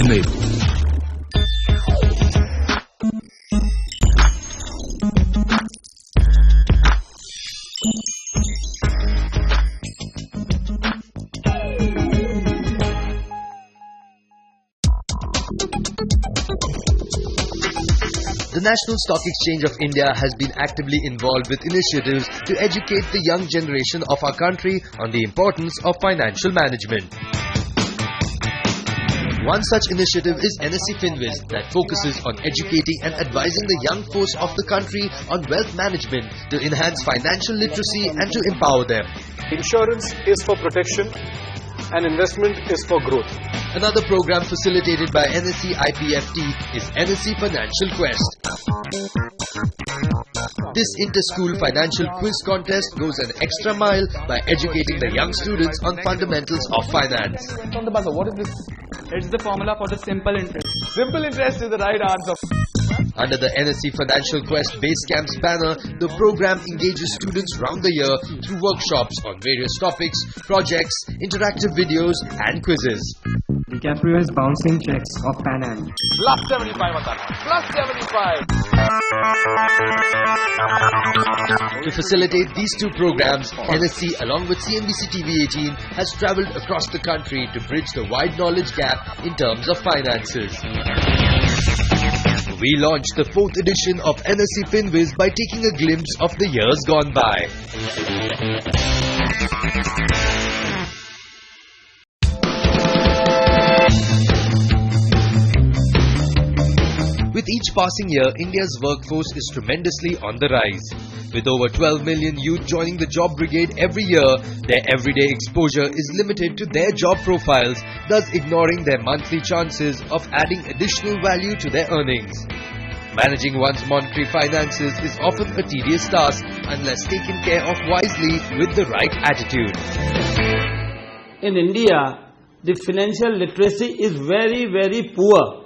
email. The National Stock Exchange of India has been actively involved with initiatives to educate the young generation of our country on the importance of financial management. One such initiative is NSE FinWiz that focuses on educating and advising the young force of the country on wealth management to enhance financial literacy and to empower them. Insurance is for protection and investment is for growth. Another program facilitated by NSE IPFT is NSE Financial Quest. This inter-school financial quiz contest goes an extra mile by educating the young students on fundamentals of finance. On the buzzer, what is this? It's the formula for the simple interest. Simple interest is the right answer. Under the NSE Financial Quest Base Camp's banner, the program engages students round the year through workshops on various topics, projects, interactive videos and quizzes. DiCaprio is bouncing checks of Pan Am. Plus 75 Plus 75. To facilitate these two programs, NSE along with CNBC TV 18 has travelled across the country to bridge the wide knowledge gap in terms of finances. We launched the 4th edition of NSE FinWiz by taking a glimpse of the years gone by. With each passing year, India's workforce is tremendously on the rise. With over 12 million youth joining the job brigade every year, their everyday exposure is limited to their job profiles, thus ignoring their monthly chances of adding additional value to their earnings. Managing one's monetary finances is often a tedious task unless taken care of wisely with the right attitude. In India, the financial literacy is very, very poor.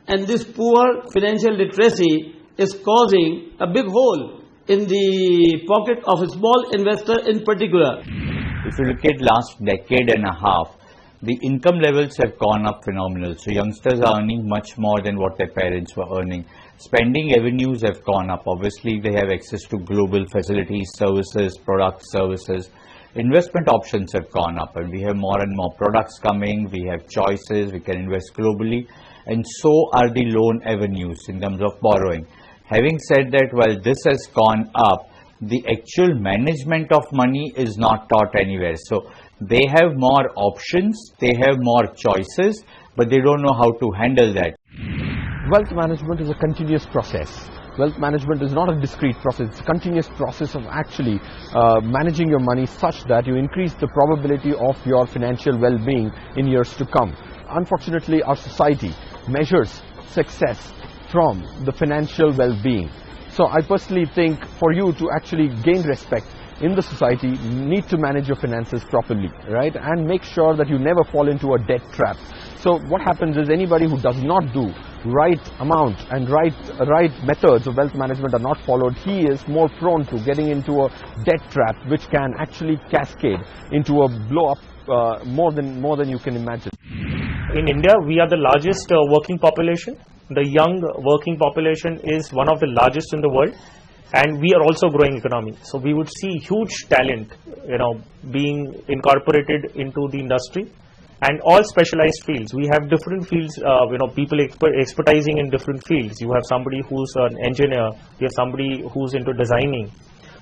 And this poor financial literacy is causing a big hole in the pocket of a small investor in particular. If you look at last decade and a half, the income levels have gone up phenomenal. So youngsters are earning much more than what their parents were earning. Spending avenues have gone up. Obviously, they have access to global facilities, services, products, services. Investment options have gone up, and we have more and more products coming. We have choices. We can invest globally. And so are the loan avenues in terms of borrowing. Having said that, while this has gone up, the actual management of money is not taught anywhere. So they have more options, they have more choices, but they don't know how to handle that. Wealth management is a continuous process. Wealth management is not a discrete process, it's a continuous process of actually managing your money such that you increase the probability of your financial well-being in years to come. Unfortunately, our society measures success from the financial well-being. So I personally think for you to actually gain respect in the society, you need to manage your finances properly, right? And make sure that you never fall into a debt trap. So what happens is anybody who does not do right amount and right methods of wealth management are not followed, he is more prone to getting into a debt trap, which can actually cascade into a blow up more than you can imagine. In India, we are the largest working population. The young working population is one of the largest in the world, and we are also growing economy. So we would see huge talent, being incorporated into the industry, and all specialized fields. We have different fields, people expertising in different fields. You have somebody who's an engineer, you have somebody who's into designing.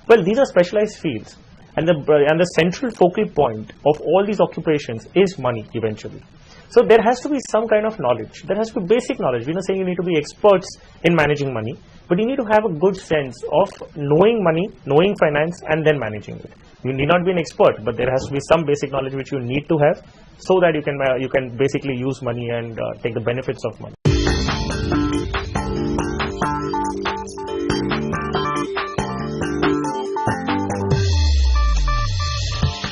Well, these are specialized fields, and the central focal point of all these occupations is money eventually. So there has to be some kind of knowledge. There has to be basic knowledge. We're not saying you need to be experts in managing money, but you need to have a good sense of knowing money, knowing finance, and then managing it. You need not be an expert, but there has to be some basic knowledge which you need to have, so that you can basically use money and take the benefits of money.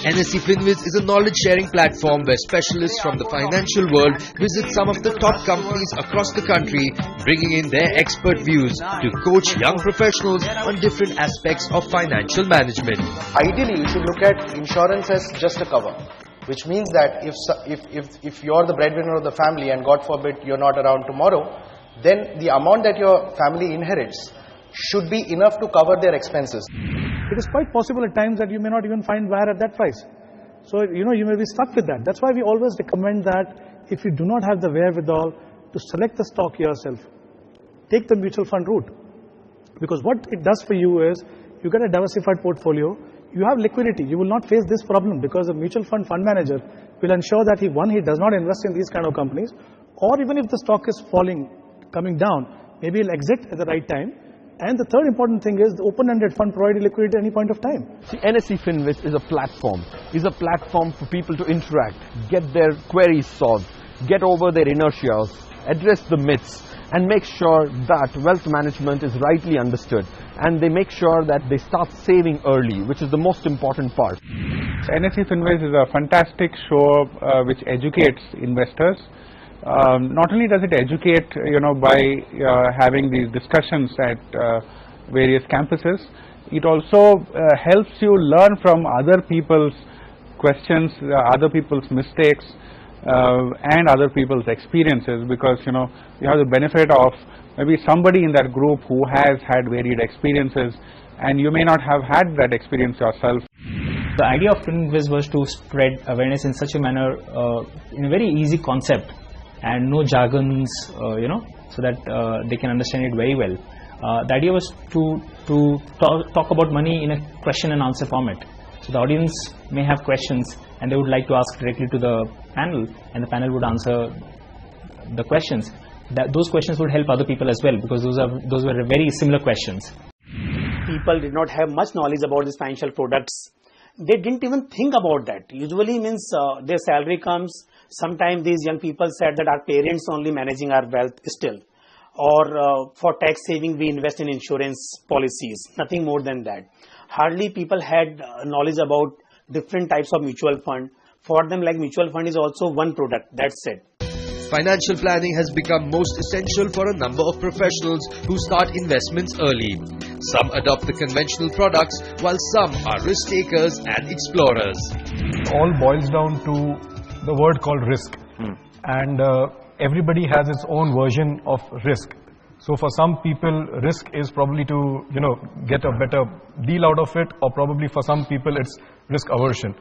NSE FinWiz is a knowledge-sharing platform where specialists from the financial world visit some of the top companies across the country, bringing in their expert views to coach young professionals on different aspects of financial management. Ideally, you should look at insurance as just a cover. which means that if you're the breadwinner of the family and God forbid you're not around tomorrow, then the amount that your family inherits should be enough to cover their expenses. It is quite possible at times that you may not even find wire at that price. So, you may be stuck with that. That's why we always recommend that if you do not have the wherewithal to select the stock yourself, take the mutual fund route. Because what it does for you is, you get a diversified portfolio, you have liquidity, you will not face this problem because the mutual fund manager will ensure that he does not invest in these kind of companies, or even if the stock is coming down, maybe he'll exit at the right time. And the third important thing is the open-ended fund providing liquidity at any point of time. See, NSE FinWiz is a platform for people to interact, get their queries solved, get over their inertias, address the myths, and make sure that wealth management is rightly understood. And they make sure that they start saving early, which is the most important part. NSE FinWiz is a fantastic show which educates investors. Not only does it educate, by having these discussions at various campuses, it also helps you learn from other people's questions, other people's mistakes, and other people's experiences, because you have the benefit of maybe somebody in that group who has had varied experiences, and you may not have had that experience yourself. The idea of FinWiz was to spread awareness in such a manner, in a very easy concept, and no jargons, so that they can understand it very well. The idea was to talk about money in a question and answer format. So the audience may have questions and they would like to ask directly to the panel, and the panel would answer the questions. Those questions would help other people as well, because those were very similar questions. People did not have much knowledge about these financial products. They didn't even think about that. Usually means their salary comes. Sometimes these young people said that our parents only managing our wealth still, or for tax saving we invest in insurance policies, nothing more than that. Hardly people had knowledge about different types of mutual fund. For them, like mutual fund is also one product, that's it. Financial planning has become most essential for a number of professionals who start investments early. Some adopt the conventional products, while some are risk takers and explorers. It all boils down to the word called risk, and everybody has its own version of risk. So for some people, risk is probably to get a better deal out of it, or probably for some people it's risk aversion.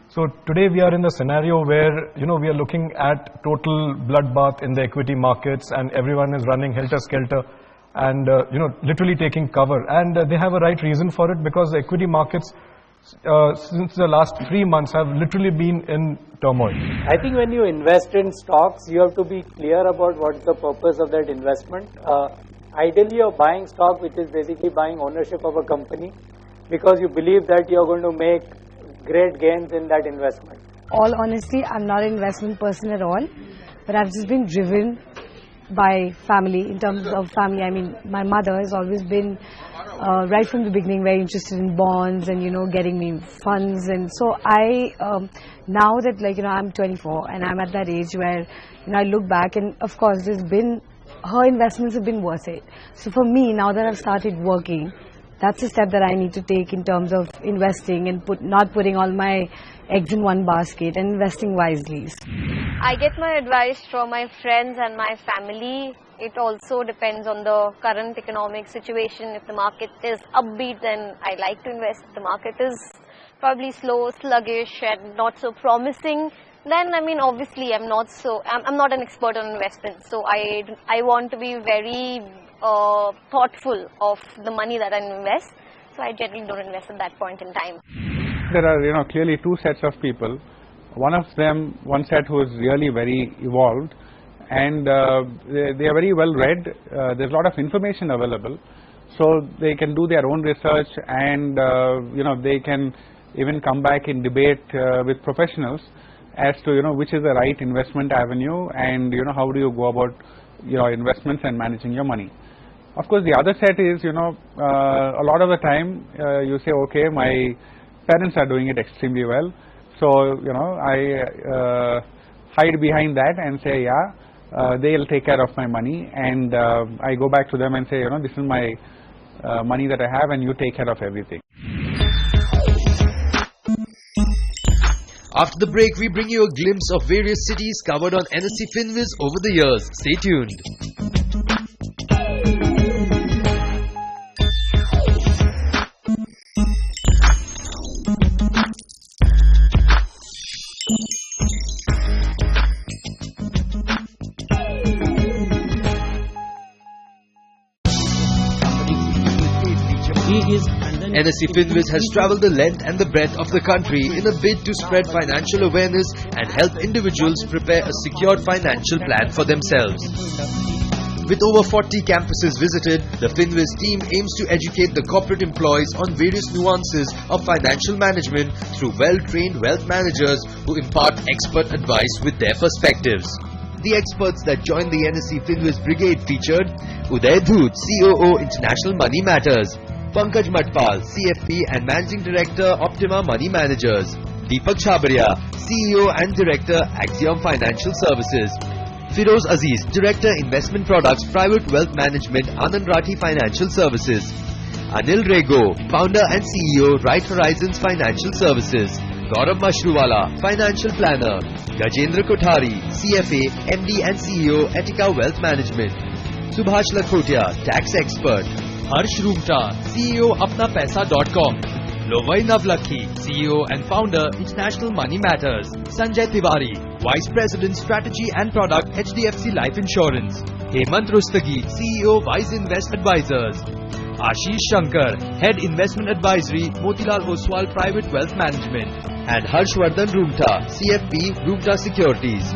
So today we are in the scenario where we are looking at total bloodbath in the equity markets, and everyone is running helter-skelter and literally taking cover, and they have a right reason for it, because the equity markets since the last 3 months have literally been in turmoil. I think when you invest in stocks, you have to be clear about what's the purpose of that investment. Ideally, you're buying stock, which is basically buying ownership of a company, because you believe that you're going to make great gains in that investment. All honesty, I'm not an investment person at all, but I've just been driven by family. In terms of family, I mean, my mother has always been right from the beginning very interested in bonds and getting me funds. And so I now that I'm 24 and I'm at that age where I look back, and of course her investments have been worth it. So for me, now that I've started working, that's a step that I need to take in terms of investing and not putting all my eggs in one basket, and investing wisely. I get my advice from my friends and my family. It also depends on the current economic situation. If the market is upbeat, then I like to invest. If the market is probably slow, sluggish and not so promising, then obviously I'm not an expert on investment. So I want to be very thoughtful of the money that I invest. So I generally don't invest at that point in time. There are clearly two sets of people. One set who is really very evolved, and they are very well read. There's a lot of information available, so they can do their own research, and they can even come back in debate with professionals as to which is the right investment avenue, and how do you go about investments and managing your money. Of course, the other set is a lot of the time you say, okay, my parents are doing it extremely well, so I hide behind that and say, yeah, they'll take care of my money, and I go back to them and say, this is my money that I have, and you take care of everything. After the break, we bring you a glimpse of various cities covered on NSE FinWiz over the years. Stay tuned. NSE FinWiz has travelled the length and the breadth of the country in a bid to spread financial awareness and help individuals prepare a secure financial plan for themselves. With over 40 campuses visited, the FinWiz team aims to educate the corporate employees on various nuances of financial management through well-trained wealth managers who impart expert advice with their perspectives. The experts that joined the NSE FinWiz brigade featured Uday Dhoot, COO International Money Matters, Pankaj Matpal, CFP and Managing Director Optima Money Managers, Deepak Chhabria, CEO and Director Axiom Financial Services, Firoz Aziz, Director Investment Products Private Wealth Management Anand Rathi Financial Services, Anil Rego, Founder and CEO Right Horizons Financial Services, Gaurav Mashruwala, Financial Planner, Gajendra Kothari, CFA, MD and CEO Etika Wealth Management, Subhash Lakhotia, Tax Expert, Harsh Rumta, CEO ApnaPaisa.com, Lovai Navlakhi, CEO and Founder International Money Matters, Sanjay Tiwari, Vice President Strategy and Product HDFC Life Insurance, Hemant Rustagi, CEO Wise Invest Advisors, Ashish Shankar, Head Investment Advisory Motilal Oswal Private Wealth Management, and Harshvardhan Rumta, CFP Rumta Securities.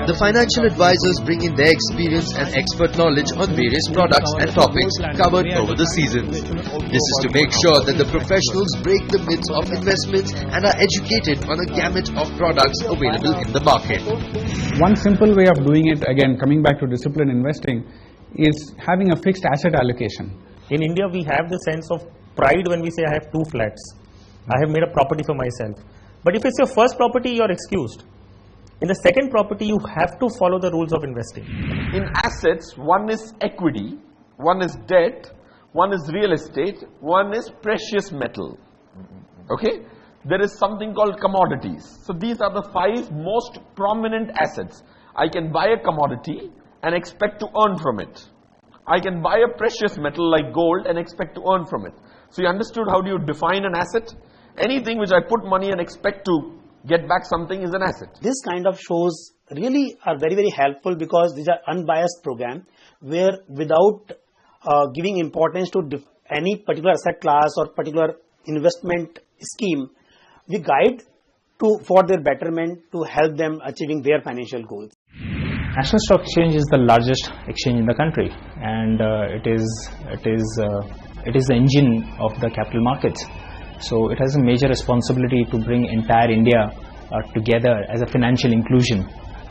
The financial advisors bring in their experience and expert knowledge on various products and topics covered over the seasons. This is to make sure that the professionals break the myths of investments and are educated on a gamut of products available in the market. One simple way of doing it, again coming back to disciplined investing, is having a fixed asset allocation. In India, we have the sense of pride when we say I have 2 flats. I have made a property for myself. But if it's your first property, you're excused. In the second property, you have to follow the rules of investing. In assets, one is equity, one is debt, one is real estate, one is precious metal. Okay? There is something called commodities. So these are the 5 most prominent assets. I can buy a commodity and expect to earn from it. I can buy a precious metal like gold and expect to earn from it. So you understood how do you define an asset? Anything which I put money and expect to get back something is an asset. This kind of shows really are very, very helpful because these are unbiased program where without giving importance to any particular asset class or particular investment scheme, we guide for their betterment to help them achieving their financial goals. National Stock Exchange is the largest exchange in the country, and it is the engine of the capital markets. So it has a major responsibility to bring entire India together as a financial inclusion,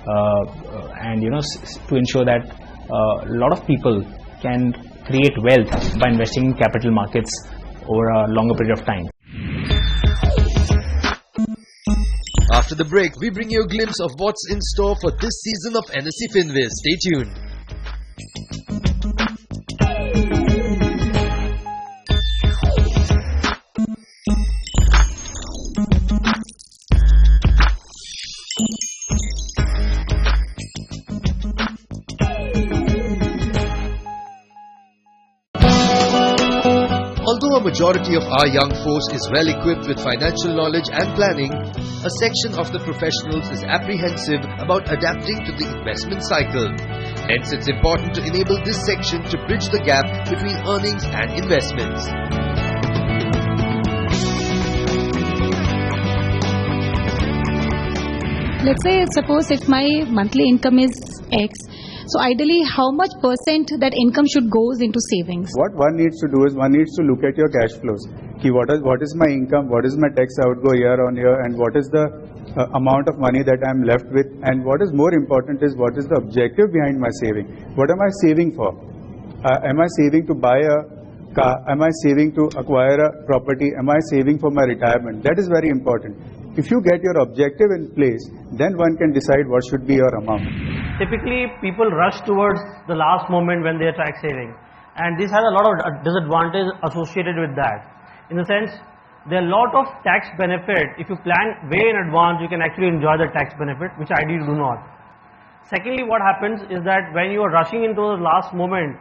and to ensure that a lot of people can create wealth by investing in capital markets over a longer period of time. After the break, we bring you a glimpse of what's in store for this season of NSE FinWiz. Stay tuned. Although a majority of our young force is well equipped with financial knowledge and planning, a section of the professionals is apprehensive about adapting to the investment cycle. Hence, it's important to enable this section to bridge the gap between earnings and investments. Let's say, suppose if my monthly income is X, so ideally how much percent that income should goes into savings? What one needs to do is one needs to look at your cash flows. What is my income, what is my tax outgo year on year, and what is the amount of money that I am left with, and what is more important is what is the objective behind my saving. What am I saving for? Am I saving to buy a car? Am I saving to acquire a property? Am I saving for my retirement? That is very important. If you get your objective in place, then one can decide what should be your amount. Typically, people rush towards the last moment when they are tax saving, and this has a lot of disadvantage associated with that. In the sense, there are a lot of tax benefit. If you plan way in advance, you can actually enjoy the tax benefit, which ideally do not. Secondly, what happens is that when you are rushing into the last moment,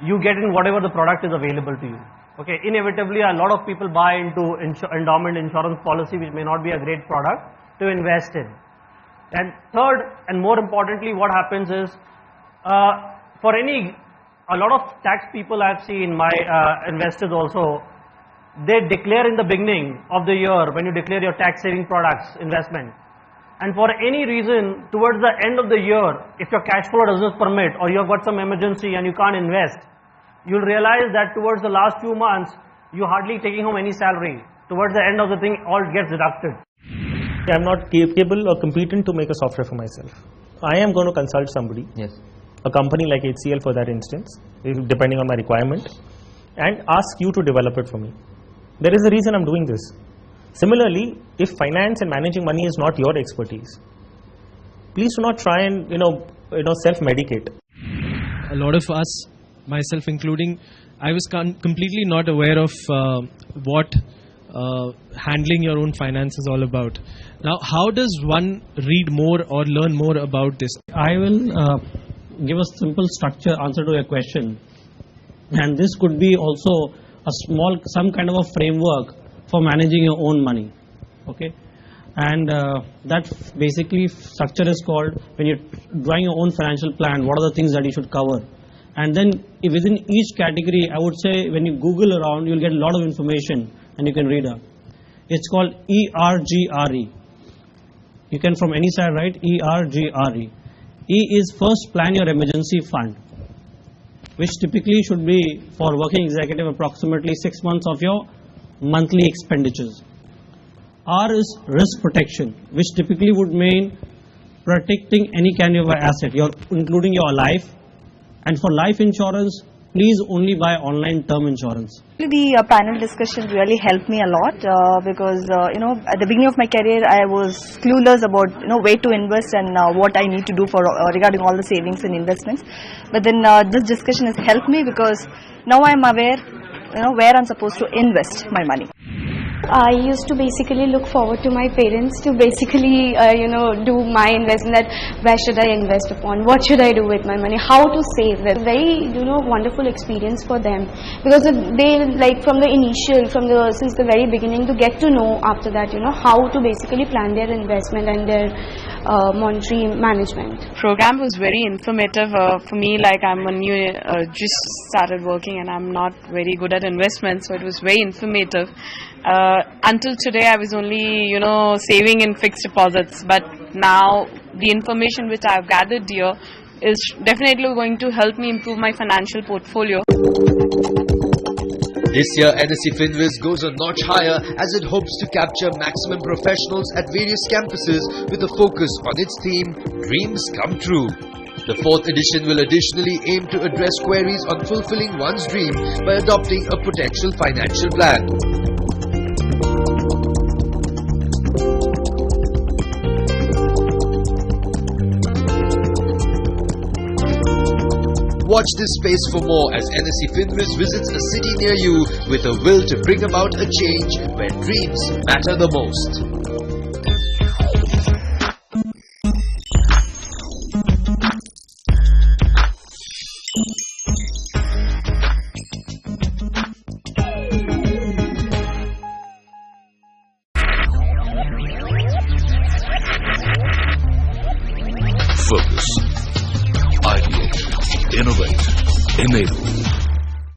you get in whatever the product is available to you. Okay, inevitably a lot of people buy into endowment insurance policy, which may not be a great product to invest in. And third, and more importantly, what happens is, a lot of tax people I've seen, my investors also, they declare in the beginning of the year, when you declare your tax saving products investment, and for any reason towards the end of the year, if your cash flow doesn't permit or you have got some emergency and you can't invest, you'll realize that towards the last few months you're hardly taking home any salary. Towards the end of the thing, all gets deducted. I'm not capable or competent to make a software for myself. I am going to consult somebody, a company like HCL for that instance, depending on my requirement, and ask you to develop it for me. There is a reason I'm doing this. Similarly, if finance and managing money is not your expertise, please do not try and self-medicate. A lot of us, myself including, I was completely not aware of what handling your own finance is all about. Now, how does one read more or learn more about this? I will give a simple structure answer to your question, and this could be also some kind of a framework for managing your own money. Okay, and that basically structure is called, when you're drawing your own financial plan, what are the things that you should cover, and then within each category, I would say when you Google around, you'll get a lot of information and you can read up. It's called ERGRE. You can from any side write ERGRE. E is first plan your emergency fund, which typically should be for working executive approximately 6 months of your monthly expenditures. R is risk protection, which typically would mean protecting any kind of asset, including your life. And for life insurance, please only buy online term insurance. The panel discussion really helped me a lot because at the beginning of my career I was clueless about where to invest and what I need to do for regarding all the savings and investments. But then this discussion has helped me because now I am aware where I'm supposed to invest my money. I used to basically look forward to my parents to basically do my investment, that where should I invest upon, what should I do with my money, how to save it. Very wonderful experience for them, because they since the very beginning to get to know after that how to basically plan their investment and their monetary management. Program was very informative for me. Like I'm a new just started working and I'm not very good at investments, so it was very informative. Until today I was only saving in fixed deposits, but now the information which I have gathered here is definitely going to help me improve my financial portfolio. This year, NSE FinWiz goes a notch higher as it hopes to capture maximum professionals at various campuses with a focus on its theme, Dreams Come True. The 4th edition will additionally aim to address queries on fulfilling one's dream by adopting a potential financial plan. Watch this space for more as NSE FinWiz visits a city near you with a will to bring about a change where dreams matter the most. Focus. Ideate. Innovate. Enable.